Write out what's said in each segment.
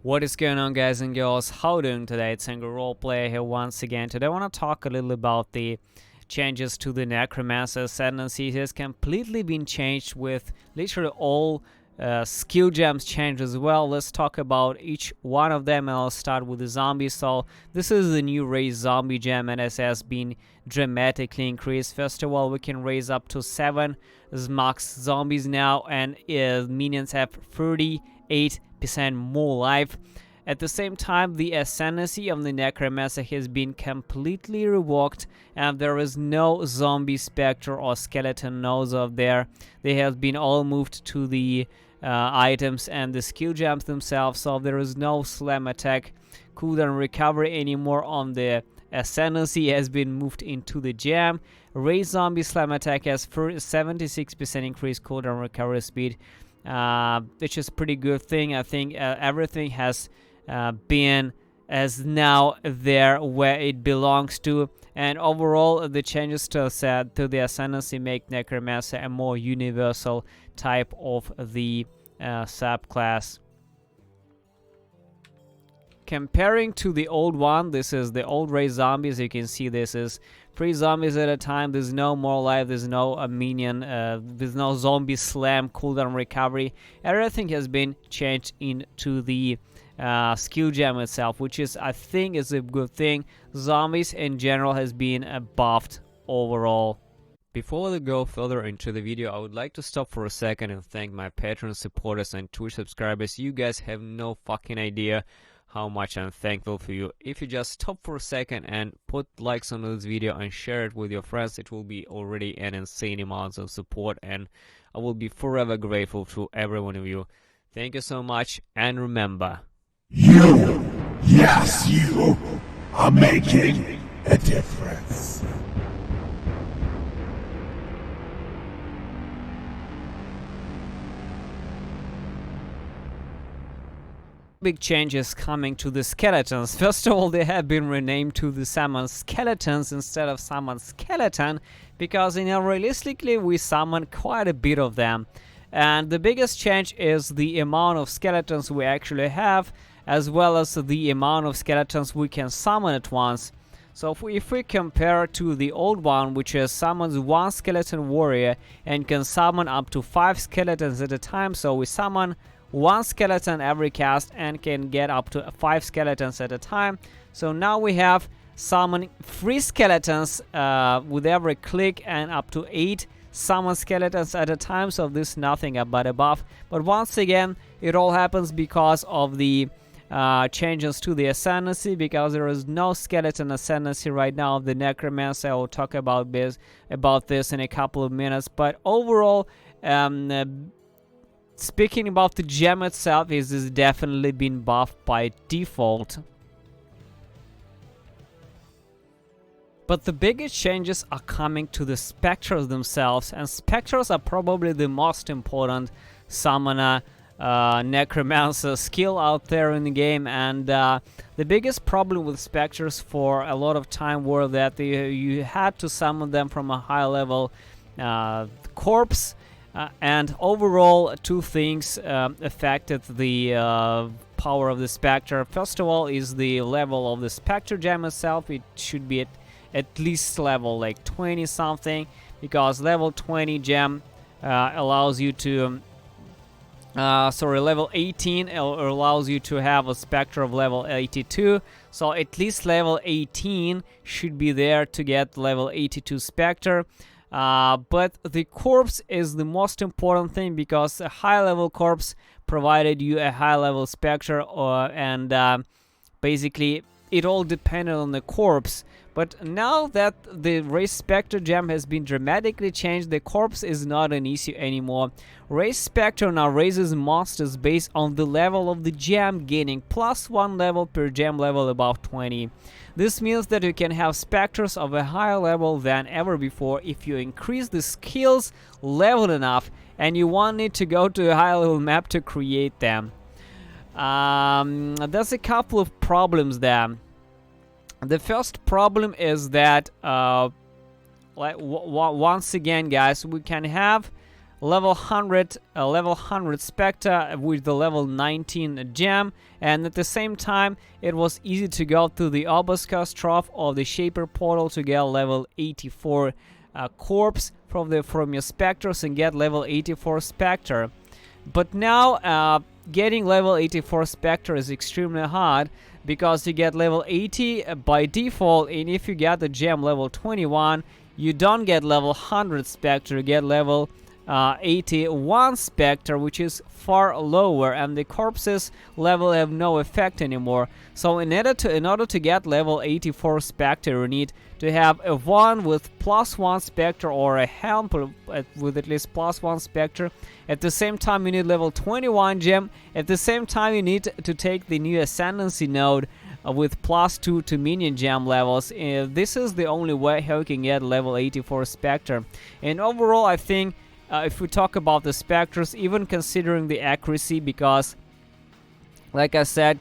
What is going on, guys and girls? How are you doing today? It's Angry Roleplayer here once again. Today I want to talk a little about the changes to the Necromancer Ascendancy. It has completely been changed with literally all skill gems changed as well. Let's talk about each one of them, and I'll start with the zombie. So this is the new raise zombie gem, and it has been dramatically increased. First of all, we can raise up to 7 max zombies now, and minions have 38% more life. At the same time, the ascendancy of the Necromancer has been completely revoked, and there is no zombie spectre or skeleton nodes up there. They have been all moved to the items and the skill gems themselves, so there is no slam attack cooldown recovery anymore on the ascendancy. Has been moved into the gem. Raise zombie slam attack has 76% increased cooldown recovery speed, which is a pretty good thing. I think everything has been as now there where it belongs to, and overall the changes to the ascendancy make Necromancer a more universal type of the subclass. Comparing to the old one, this is the old race zombies. You can see this is 3 zombies at a time. There's no more life, there's no minion, there's no zombie slam cooldown recovery. Everything has been changed into the skill gem itself, which is, I think, is a good thing. Zombies in general has been buffed overall. Before we go further into the video, I would like to stop for a second and thank my Patreon supporters and Twitch subscribers. You guys have no fucking idea how much I'm thankful for you. If you just stop for a second and put likes on this video and share it with your friends, it will be already an insane amount of support, and I will be forever grateful to every one of you. Thank you so much, and remember, you, yes, you are making a difference. big changes coming to the skeletons. First of all, they have been renamed to the summon skeletons instead of summon skeleton, because realistically we summon quite a bit of them, and the biggest change is the amount of skeletons we actually have, as well as the amount of skeletons we can summon at once. So if we compare to the old one, which is summons 1 skeleton warrior and can summon up to 5 skeletons at a time, so we summon 1 skeleton every cast and can get up to 5 skeletons at a time. So now we have summon 3 skeletons with every click, and up to 8 summon skeletons at a time. So this is nothing but a buff. But once again, it all happens because of the changes to the ascendancy, because there is no skeleton ascendancy right now of the Necromancer. I will talk about this in a couple of minutes. But overall, speaking about the gem itself, it has definitely been buffed by default. But the biggest changes are coming to the specters themselves, and specters are probably the most important summoner necromancer skill out there in the game. And the biggest problem with specters for a lot of time were that you had to summon them from a high level corpse. And overall, 2 things affected the power of the Spectre. First of all is the level of the Spectre gem itself. It should be at least level like 20 something, because level 20 gem allows you to level 18 allows you to have a Spectre of level 82. So at least level 18 should be there to get level 82 Spectre. But the corpse is the most important thing, because a high level corpse provided you a high level Spectre, and basically it all depended on the corpse. But now that the race Spectre gem has been dramatically changed, the corpse is not an issue anymore. Race Spectre now raises monsters based on the level of the gem, gaining +1 level per gem level above 20. This means that you can have specters of a higher level than ever before if you increase the skills level enough, and you won't need to go to a high level map to create them. There's a couple of problems there. The first problem is that once again, guys, we can have level 100 Spectre with the level 19 gem, and at the same time it was easy to go to the Obelisk Trough or the Shaper Portal to get level 84 Corpse from your Spectres and get level 84 Spectre. But now getting level 84 Spectre is extremely hard, because you get level 80 by default, and if you get the gem level 21, you don't get level 100 Spectre, you get level 81 Spectre, which is far lower, and the corpses level have no effect anymore. So in order to get level 84 Spectre, you need to have a wand with +1 Spectre or a helm with at least +1 Spectre. At the same time, you need level 21 gem. At the same time, you need to take the new Ascendancy node with +2 to minion gem levels. This is the only way how you can get level 84 Spectre. And overall, I think if we talk about the Spectres, even considering the accuracy, because like I said,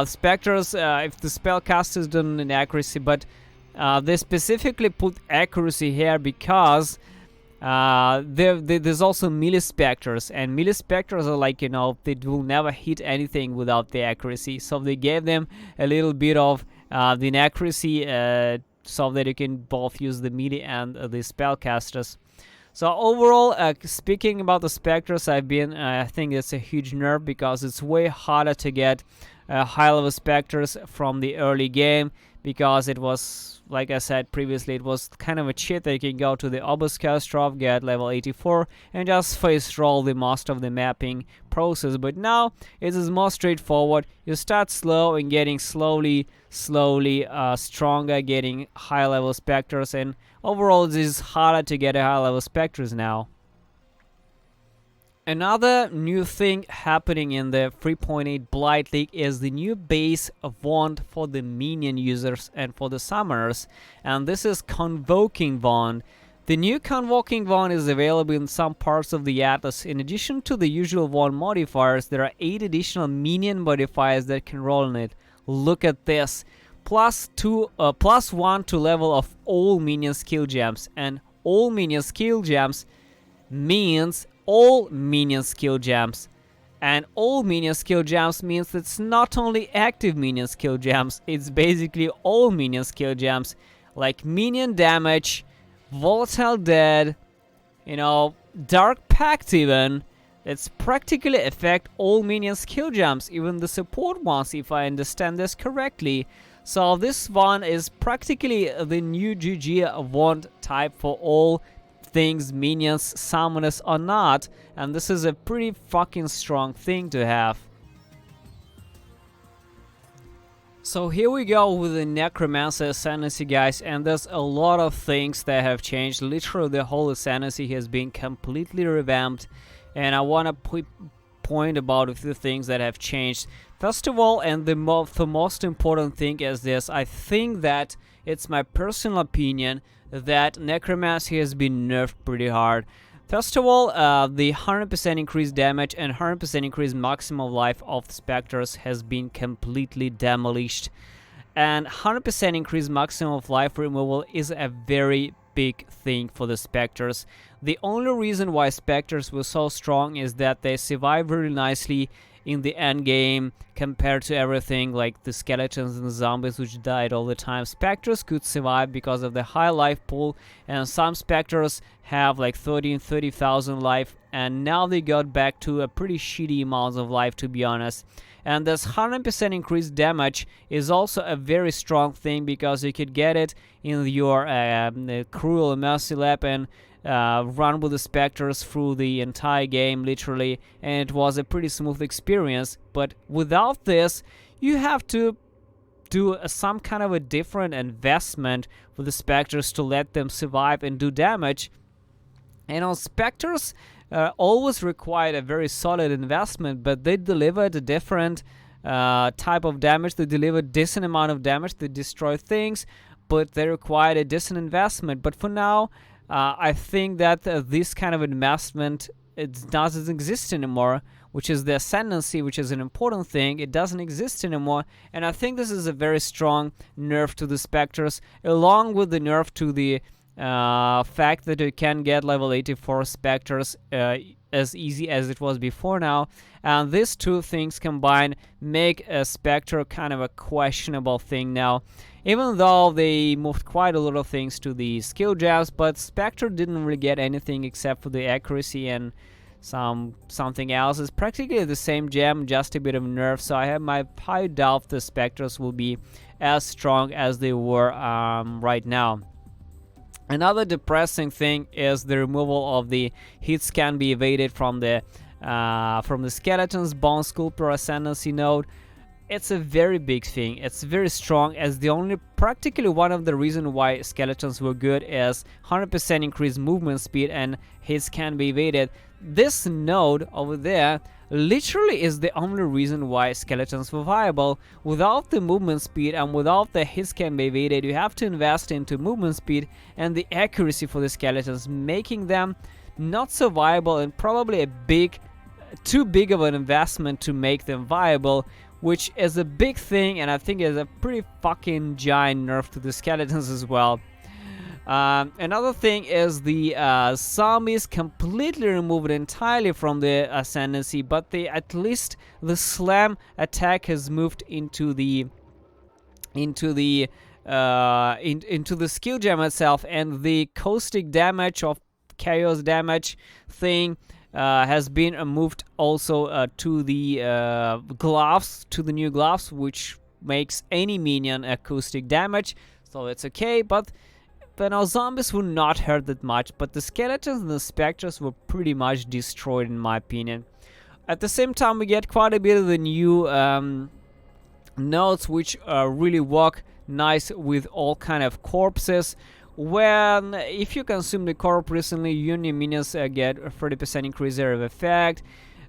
Spectres, if the spellcasters don't need accuracy, but they specifically put accuracy here because there's also melee Spectres, and melee Spectres are like, you know, they will never hit anything without the accuracy, so they gave them a little bit of the inaccuracy so that you can both use the melee and the spellcasters. So overall, speaking about the Spectres, I think it's a huge nerf, because it's way harder to get high-level Spectres from the early game, because it was, like I said previously, it was kind of a cheat that you can go to the Obelisk Trough, get level 84, and just face roll the most of the mapping process. But now it is more straightforward. You start slow and getting slowly stronger, getting high-level Spectres, and overall it is harder to get a high-level Spectres now. Another new thing happening in the 3.8 Blight League is the new base wand for the minion users and for the summoners, and this is Convoking Wand. The new Convoking Wand is available in some parts of the Atlas. In addition to the usual wand modifiers, there are 8 additional minion modifiers that can roll in it. Look at this. +1 to level of all minion skill gems, and all minion skill gems means all minion skill gems, and all minion skill gems means it's not only active minion skill gems, it's basically all minion skill gems, like minion damage, volatile dead, you know, dark pact even. It's practically affect all minion skill gems, even the support ones, if I understand this correctly. So this one is practically the new GG wand type for all things minions, summoners or not, and this is a pretty fucking strong thing to have. So here we go with the Necromancer Ascendancy, guys, and there's a lot of things that have changed. Literally the whole Ascendancy has been completely revamped, and I want to point about a few things that have changed. First of all, and the most important thing is this: I think that it's my personal opinion that Necromancy has been nerfed pretty hard. First of all, the 100% increased damage and 100% increased maximum life of Spectres has been completely demolished. And 100% increased maximum of life removal is a very big thing for the Spectres. The only reason why Spectres were so strong is that they survive really nicely in the end game compared to everything like the skeletons and the zombies which died all the time. Spectres could survive because of the high life pool, and some Spectres have like 30,000 life, and now they got back to a pretty shitty amount of life, to be honest. And this 100% increased damage is also a very strong thing, because you could get it in your Cruel Mercy Lab and run with the Spectres through the entire game, literally, and it was a pretty smooth experience. But without this, you have to do some kind of a different investment with the Spectres to let them survive and do damage. And on Spectres always required a very solid investment, but they delivered a different type of damage. They delivered decent amount of damage. They destroy things, but they required a decent investment. But for now, I think that this kind of investment, it doesn't exist anymore, which is the Ascendancy, which is an important thing. It doesn't exist anymore, and I think this is a very strong nerf to the Spectres, along with the nerf to the fact that you can get level 84 Spectres as easy as it was before now, and these two things combined make a Spectre kind of a questionable thing now, even though they moved quite a lot of things to the skill gems, but Spectre didn't really get anything except for the accuracy and something else. It's practically the same gem, just a bit of nerf, so I have my high doubt the Spectres will be as strong as they were right now. Another depressing thing is the removal of the hits can be evaded from the Skeleton's Bone Sculptor Ascendancy node. It's a very big thing. It's very strong, as the only practically one of the reasons why Skeletons were good is 100% increased movement speed and hits can be evaded. This node over there literally is the only reason why Skeletons were viable. Without the movement speed and without the hits can be evaded, you have to invest into movement speed and the accuracy for the Skeletons, making them not so viable and probably too big of an investment to make them viable, which is a big thing, and I think is a pretty fucking giant nerf to the Skeletons as well. Another thing is the zombies completely removed entirely from the Ascendancy, but at least the slam attack has moved into the skill gem itself, and the caustic damage of chaos damage thing has been moved also to the gloves, to the new gloves, which makes any minion acoustic damage, so it's okay. But now zombies were not hurt that much, but the Skeletons and the Spectres were pretty much destroyed in my opinion. At the same time, we get quite a bit of the new nodes, which really work nice with all kind of corpses. When if you consume the corpse recently, union minions get a 30% increase area of effect.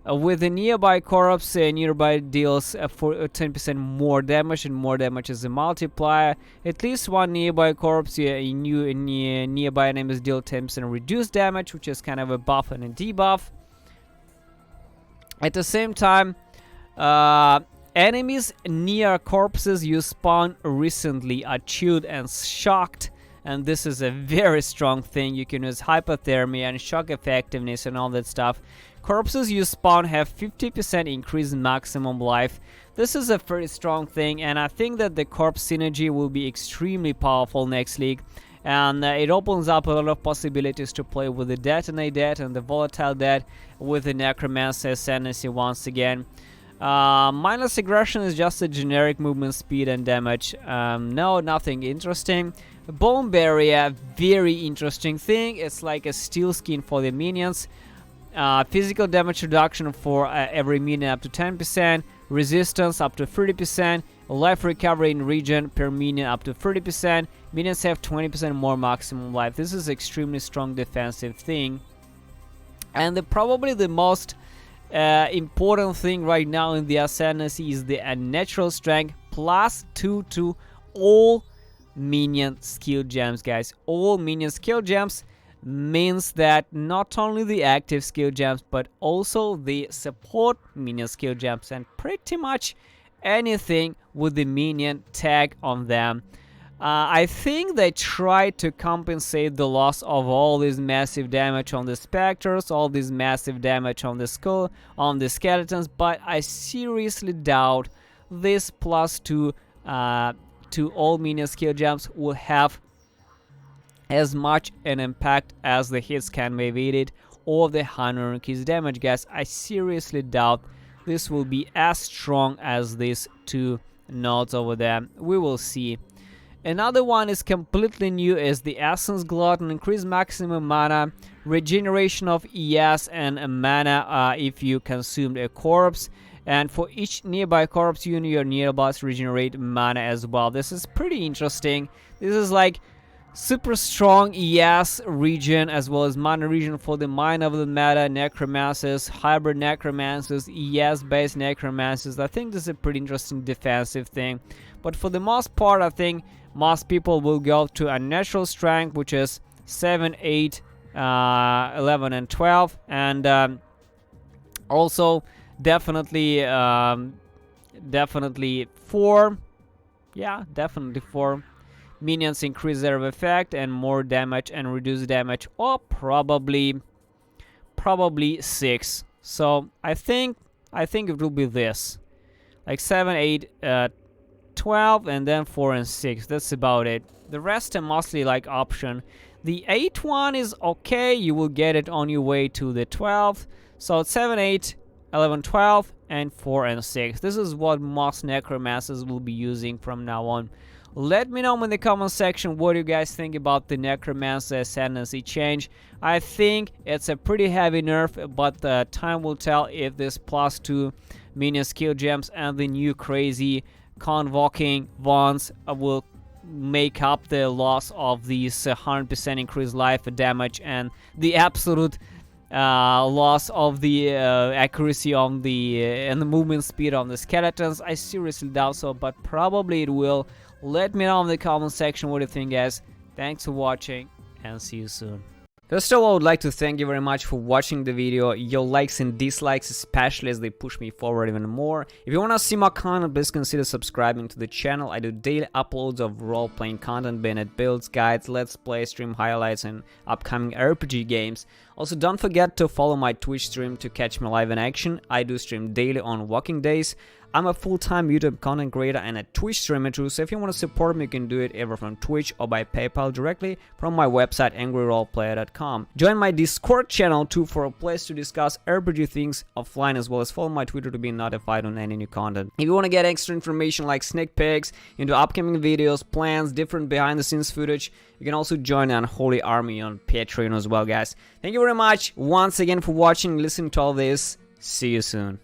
With the nearby corpse, nearby deals for 10% more damage, and more damage is a multiplier. At least one nearby corpse in nearby enemies deal 10% reduced damage, which is kind of a buff and a debuff. At the same time, enemies near corpses you spawn recently are chilled and shocked. And this is a very strong thing. You can use hypothermia and shock effectiveness and all that stuff. Corpses you spawn have 50% increased maximum life. This is a very strong thing, and I think that the corpse synergy will be extremely powerful next league. And it opens up a lot of possibilities to play with the Detonate Dead and the Volatile Dead with the Necromancer Ascendancy once again. Mindless Aggression is just a generic movement speed and damage. No, nothing interesting. Bone Barrier, very interesting thing. It's like a steel skin for the minions. Physical damage reduction for every minion up to 10%. Resistance up to 30%. Life recovery in region per minion up to 30%. Minions have 20% more maximum life. This is extremely strong defensive thing. And probably the most important thing right now in the Ascendancy is the Unnatural Strength +2 to all minion skill gems, guys. All minion skill gems means that not only the active skill gems, but also the support minion skill gems, and pretty much anything with the minion tag on them. I think they tried to compensate the loss of all this massive damage on the Spectres, all this massive damage on the skull, on the Skeletons, but I seriously doubt this +2 to all minion skill gems will have as much an impact as the hits can be evaded or the 100 increased damage, guys. I seriously doubt this will be as strong as these two nodes over there. We will see. Another one is completely new, is the Essence Glutton. Increase maximum mana, regeneration of ES and mana if you consumed a corpse. And for each nearby corpse unit, your nearby regenerate mana as well. This is pretty interesting. This is like super strong ES region as well as mana region for the Mind of the Meta Necromancers, Hybrid Necromancers, ES based Necromancers. I think this is a pretty interesting defensive thing. But for the most part, I think most people will go to Unnatural Strength, which is 7, 8, 11, and 12. And also definitely 4. Yeah, definitely 4. minions increase their effect and more damage and reduce damage, or probably 6. So I think it will be this, like 7, 8, 12, and then 4 and 6. That's about it. The rest are mostly like option. The 8 one is okay, you will get it on your way to the 12th. So it's 7, 8, 11, 12, and 4 and 6. This is what most necromancers will be using from now on. Let me know in the comment section what you guys think about the Necromancer Ascendancy change. I think it's a pretty heavy nerf, but time will tell if this +2 minion skill gems and the new crazy convoking wands will make up the loss of these 100% increased life damage and the absolute loss of the accuracy on the and the movement speed on the skeletons. I seriously doubt so, but probably it will. Let me know in the comment section what you think, guys. Thanks for watching, and see you soon. First of all, I would like to thank you very much for watching the video. Your likes and dislikes, especially, as they push me forward even more. If you want to see more content, please consider subscribing to the channel. I do daily uploads of role-playing content, be it builds, guides, let's play, stream highlights, and upcoming RPG games. Also, don't forget to follow my Twitch stream to catch me live in action. I do stream daily on working days. I'm a full-time YouTube content creator and a Twitch streamer too, so if you want to support me, you can do it either from Twitch or by PayPal directly from my website angryroleplayer.com. Join my Discord channel too for a place to discuss RPG things offline, as well as follow my Twitter to be notified on any new content. If you want to get extra information like sneak peeks into upcoming videos, plans, different behind-the-scenes footage, you can also join the Unholy Army on Patreon as well, guys. Thank you very much once again for watching, listening to all this. See you soon.